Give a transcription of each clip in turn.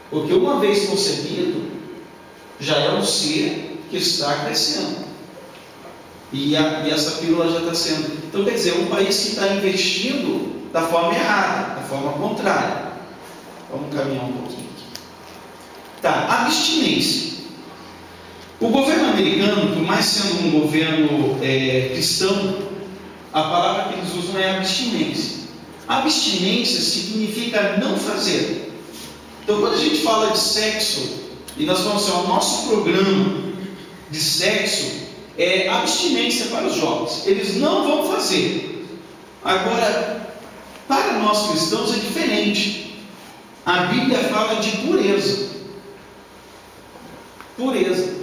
Porque uma vez concebido, já é um ser que está crescendo. E essa pílula já está sendo. Então, quer dizer, é um país que está investindo da forma errada, da forma contrária. Vamos caminhar um pouquinho aqui. Tá, abstinência. O governo americano, por mais sendo um governo cristão, a palavra que eles usam é abstinência. Abstinência significa não fazer. Então, quando a gente fala de sexo, e nós falamos assim, o nosso programa de sexo é abstinência para os jovens. Eles não vão fazer. Agora, para nós cristãos é diferente. A Bíblia fala de pureza. Pureza.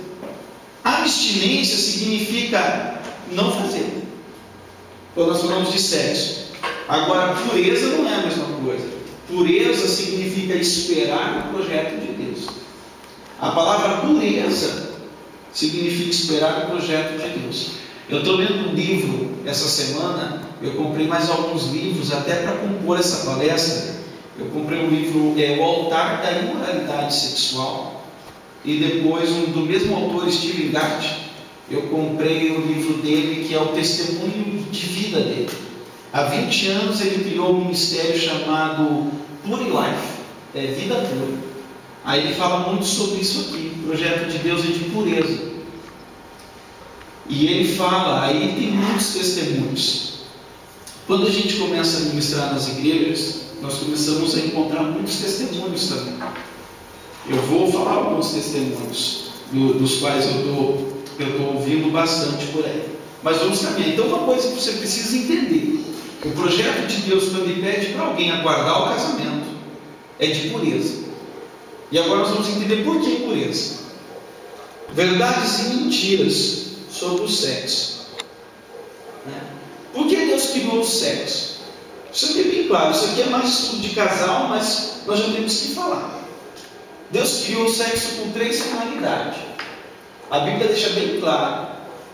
Abstinência significa não fazer. Quando nós falamos de sexo. Agora, pureza não é a mesma coisa. Pureza significa esperar o projeto de Deus. A palavra pureza significa esperar o projeto de Deus. Eu estou lendo um livro essa semana. Eu comprei mais alguns livros até para compor essa palestra. Eu comprei um livro, O Altar da Imoralidade Sexual. E depois, do mesmo autor, Steve Gart, eu comprei o livro dele, que é o testemunho de vida dele. Há 20 anos ele criou um ministério chamado Pure Life, Vida Pura. Aí ele fala muito sobre isso aqui, o projeto de Deus é de pureza. E ele fala, aí tem muitos testemunhos. Quando a gente começa a ministrar nas igrejas, nós começamos a encontrar muitos testemunhos também. Eu vou falar alguns testemunhos, dos quais eu estou ouvindo bastante por aí. Mas vamos caminhar. Então, uma coisa que você precisa entender: o projeto de Deus, quando ele pede para alguém aguardar o casamento, é de pureza. E agora nós vamos entender por que pureza. Verdades e mentiras sobre o sexo. Por que Deus criou o sexo? Isso aqui é bem claro. Isso aqui é mais estudo de casal, mas nós já temos que falar. Deus criou o sexo com 3 finalidades. A Bíblia deixa bem claro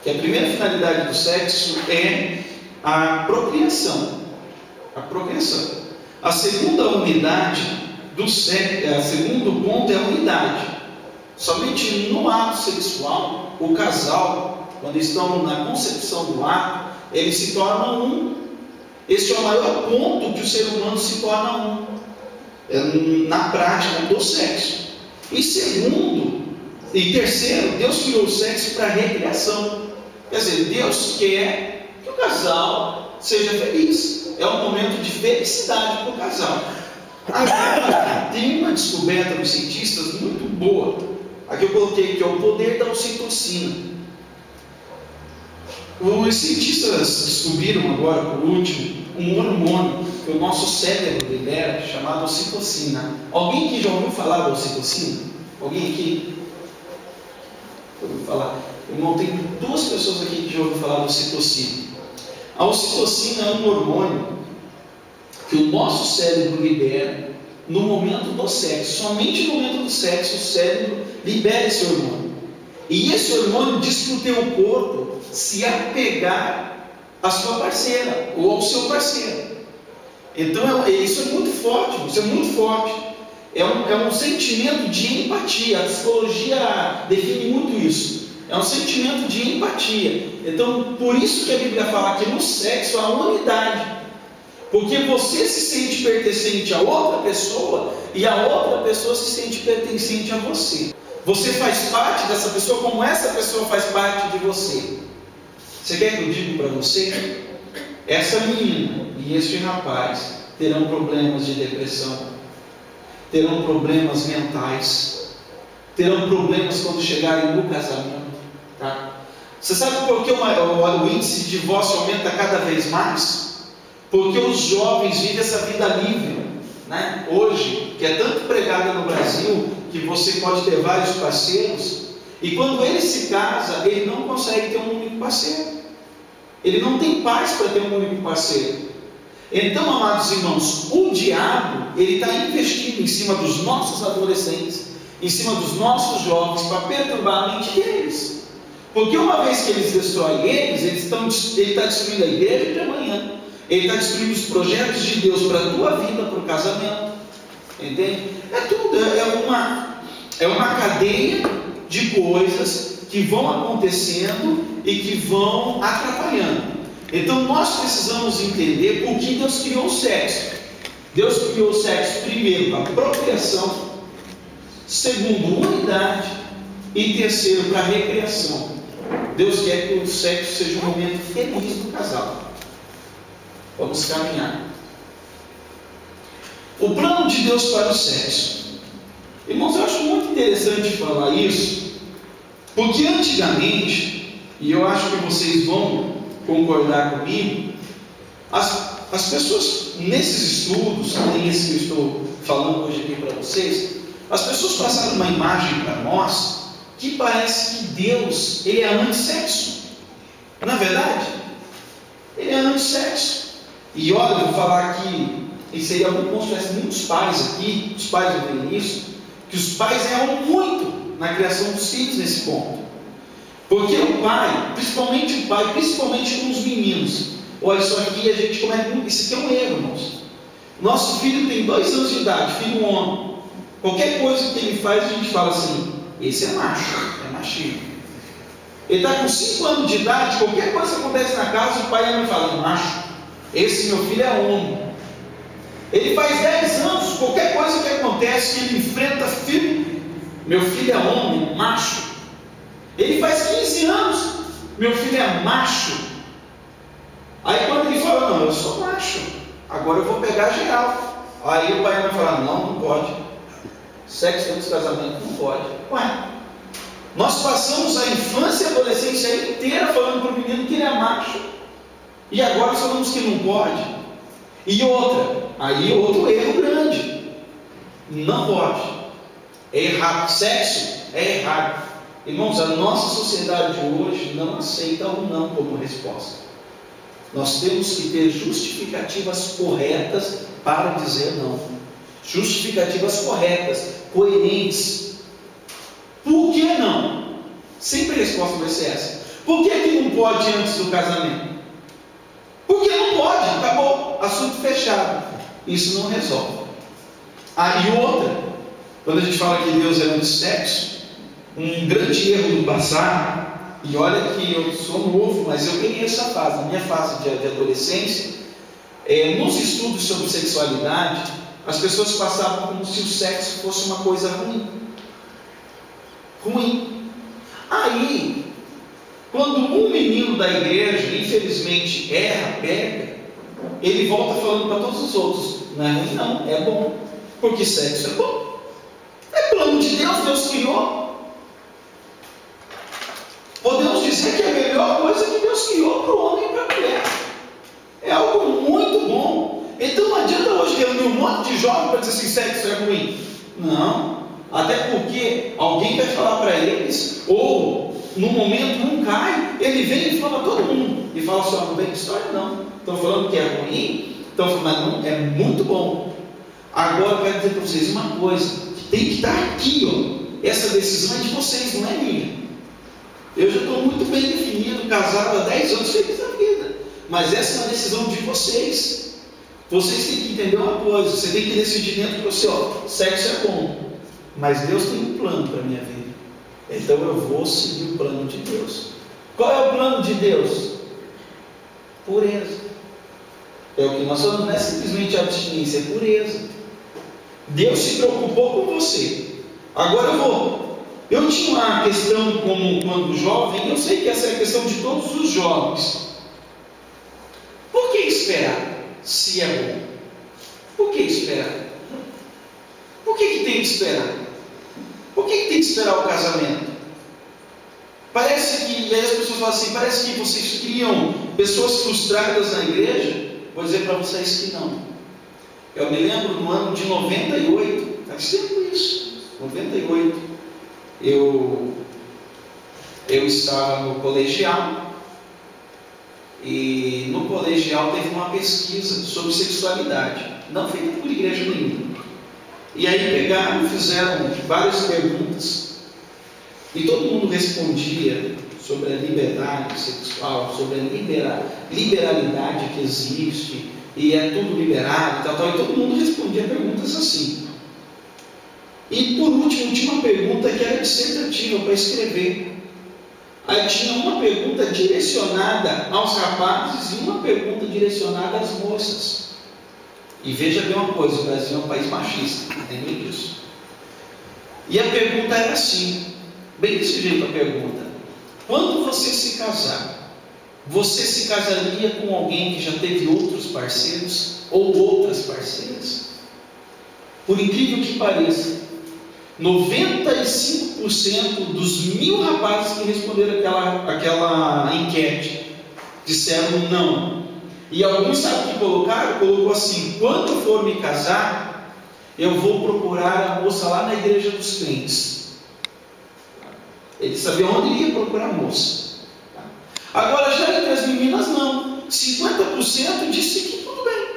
que a primeira finalidade do sexo é a procriação. A procriação. A segunda unidade do sexo, o segundo ponto é a unidade. Somente no ato sexual, o casal, quando estão na concepção do ato, eles se tornam um. Este é o maior ponto que o ser humano se torna um. Na prática do sexo. E terceiro, Deus criou o sexo para recreação. Quer dizer, Deus quer que o casal seja feliz. É um momento de felicidade para o casal. Agora, tem uma descoberta dos cientistas muito boa. Aqui eu coloquei que é o poder da ocitocina. Os cientistas descobriram agora, por último, um hormônio que o nosso cérebro libera, chamado ocitocina. Alguém aqui já ouviu falar da ocitocina? Alguém aqui? Ouviu falar? Irmão, tem 2 pessoas aqui que já ouviram falar da ocitocina. A ocitocina é um hormônio que o nosso cérebro libera no momento do sexo. Somente no momento do sexo o cérebro libera esse hormônio. E esse hormônio diz para o teu corpo se apegar à sua parceira ou ao seu parceiro. Então isso é muito forte, isso é muito forte. É um sentimento de empatia. A psicologia define muito isso. É um sentimento de empatia. Então, por isso que a Bíblia fala que no sexo há unidade. Porque você se sente pertencente a outra pessoa e a outra pessoa se sente pertencente a você. Você faz parte dessa pessoa como essa pessoa faz parte de você. Você quer que eu diga para você? Essa menina e este rapaz terão problemas de depressão, terão problemas mentais, terão problemas quando chegarem no casamento. Tá? Você sabe por que o índice de divórcio aumenta cada vez mais? Porque os jovens vivem essa vida livre, né? Hoje, que é tanto pregada no Brasil, que você pode ter vários parceiros, e quando ele se casa, ele não consegue ter um único parceiro. Ele não tem paz para ter um único parceiro. Então, amados irmãos, o diabo, ele está investindo em cima dos nossos adolescentes, em cima dos nossos jovens, para perturbar a mente deles. Porque uma vez que eles destroem eles, ele está destruindo a igreja de amanhã. Ele está destruindo os projetos de Deus para a tua vida, para o casamento. Entende? É tudo, uma cadeia de coisas que vão acontecendo e que vão atrapalhando. Então nós precisamos entender por que Deus criou o sexo. Deus criou o sexo primeiro para procriação, segundo, unidade, e terceiro, para recreação. Deus quer que o sexo seja um momento feliz do casal. Vamos caminhar. O plano de Deus para o sexo. Irmãos, eu acho muito interessante falar isso, porque antigamente, e eu acho que vocês vão concordar comigo, as pessoas, nesses estudos, nem esse que eu estou falando hoje aqui para vocês, as pessoas passaram uma imagem para nós que parece que Deus, ele é antissexo. Na verdade, ele é antissexo. E olha, eu vou falar aqui, e seria muito bom se tivesse muitos pais aqui, os pais do início, que os pais erram muito na criação dos filhos nesse ponto. Porque o pai, principalmente com os meninos, olha, isso aqui a gente comete muito, isso aqui é um erro, irmãos. Nosso filho tem 2 anos de idade, filho homem. Qualquer coisa que ele faz, a gente fala assim, esse é macho, é machismo. Ele está com 5 anos de idade, qualquer coisa que acontece na casa, o pai e a mãe falam, macho, esse meu filho é homem. Ele faz 10 anos, qualquer coisa que acontece, que ele enfrenta filho, meu filho é homem, macho. Ele faz 15 anos, meu filho é macho. Aí quando ele fala, não, eu sou macho, agora eu vou pegar geral. Aí o pai vai falar, não pode. Sexo antes do casamento não pode. Ué, nós passamos a infância e a adolescência inteira falando para o menino que ele é macho. E agora falamos que não pode. E outra, aí outro erro grande. Não pode. É errado. Sexo é errado. Irmãos, a nossa sociedade de hoje não aceita o não como resposta. Nós temos que ter justificativas corretas para dizer não. Justificativas corretas, coerentes. Por que não? Sempre a resposta vai ser essa. Por que não pode antes do casamento? Porque não pode, acabou, assunto fechado. Isso não resolve. E outra, quando a gente fala que Deus é antissexo, um grande erro do passado, e olha que eu sou novo, mas eu peguei essa fase, na minha fase de adolescência, nos estudos sobre sexualidade, as pessoas passavam como se o sexo fosse uma coisa ruim. Aí, quando um menino da igreja, infelizmente, erra, peca, ele volta falando para todos os outros, não é ruim não, é bom, porque sexo é bom. É plano de Deus, Deus criou. Podemos dizer que é a melhor coisa que Deus criou para o homem e para a mulher. É algo muito bom. Então não adianta hoje reunir um monte de jovens para dizer assim, sexo é ruim. Não. Até porque alguém vai falar para eles, ou no momento um cai, ele vem e fala a todo mundo. E fala assim, não vem de história não. Estão falando que é ruim, estão falando, mas não, é muito bom. Agora eu quero dizer para vocês uma coisa, que tem que estar aqui, ó. Essa decisão é de vocês, não é minha. Eu já estou muito bem definido, casado há 10 anos, feliz da vida. Mas essa é uma decisão de vocês. Vocês têm que entender uma coisa, você tem que decidir dentro de você, ó, sexo é bom, mas Deus tem um plano para a minha vida. Então eu vou seguir o plano de Deus. Qual é o plano de Deus? Pureza. É o que nós falamos, não é simplesmente abstinência, é pureza. Deus se preocupou com você. Agora eu tinha uma questão como quando jovem, eu sei que essa é a questão de todos os jovens. Por que esperar se é bom? Por que esperar? Por que tem que esperar? Por que tem que esperar o casamento? Parece que, e aí as pessoas falam assim, parece que vocês criam pessoas frustradas na igreja. Vou dizer para vocês que não. Eu me lembro no ano de 98, faz tempo isso, 98, eu estava no colegial, e no colegial teve uma pesquisa sobre sexualidade, não feita por igreja nenhuma. E aí pegaram, fizeram várias perguntas, e todo mundo respondia sobre a liberdade sexual, sobre a liberalidade que existe, e é tudo liberado, e tal, e todo mundo respondia perguntas assim. E por último, tinha uma pergunta que era dissertativa para escrever. Aí tinha uma pergunta direcionada aos rapazes e uma pergunta direcionada às moças. E veja bem uma coisa, o Brasil é um país machista, entende disso? E a pergunta era assim, bem desse jeito a pergunta: quando você se casar, você se casaria com alguém que já teve outros parceiros ou outras parceiras? Por incrível que pareça, 95% dos 1000 rapazes que responderam aquela enquete disseram não. E alguns, sabe o que colocaram? Colocou assim: quando eu for me casar, eu vou procurar a moça lá na igreja dos crentes. Ele sabia onde ia procurar a moça. Agora, já entre as meninas, não. 50% disse que tudo bem.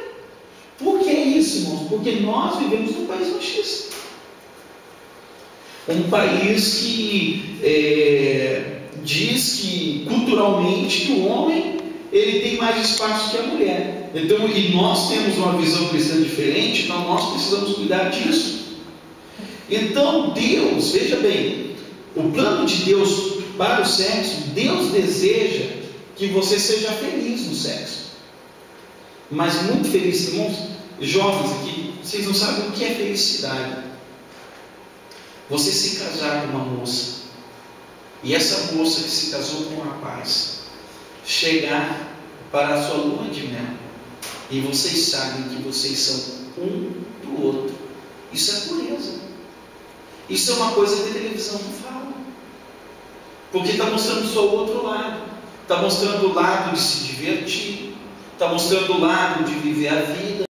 Por que isso, irmãos? Porque nós vivemos num país machista. Um país que diz que, culturalmente, que o homem ele tem mais espaço que a mulher. Então, e nós temos uma visão cristã diferente, então nós precisamos cuidar disso. Então, Deus, veja bem, o plano de Deus para o sexo, Deus deseja que você seja feliz no sexo. Mas muito feliz, irmãos, jovens aqui, vocês não sabem o que é felicidade. Você se casar com uma moça, e essa moça que se casou com um rapaz, chegar para a sua lua de mel, e vocês sabem que vocês são um do outro. Isso é pureza. Isso é uma coisa que a televisão não fala, porque está mostrando só o outro lado. Está mostrando o lado de se divertir, está mostrando o lado de viver a vida.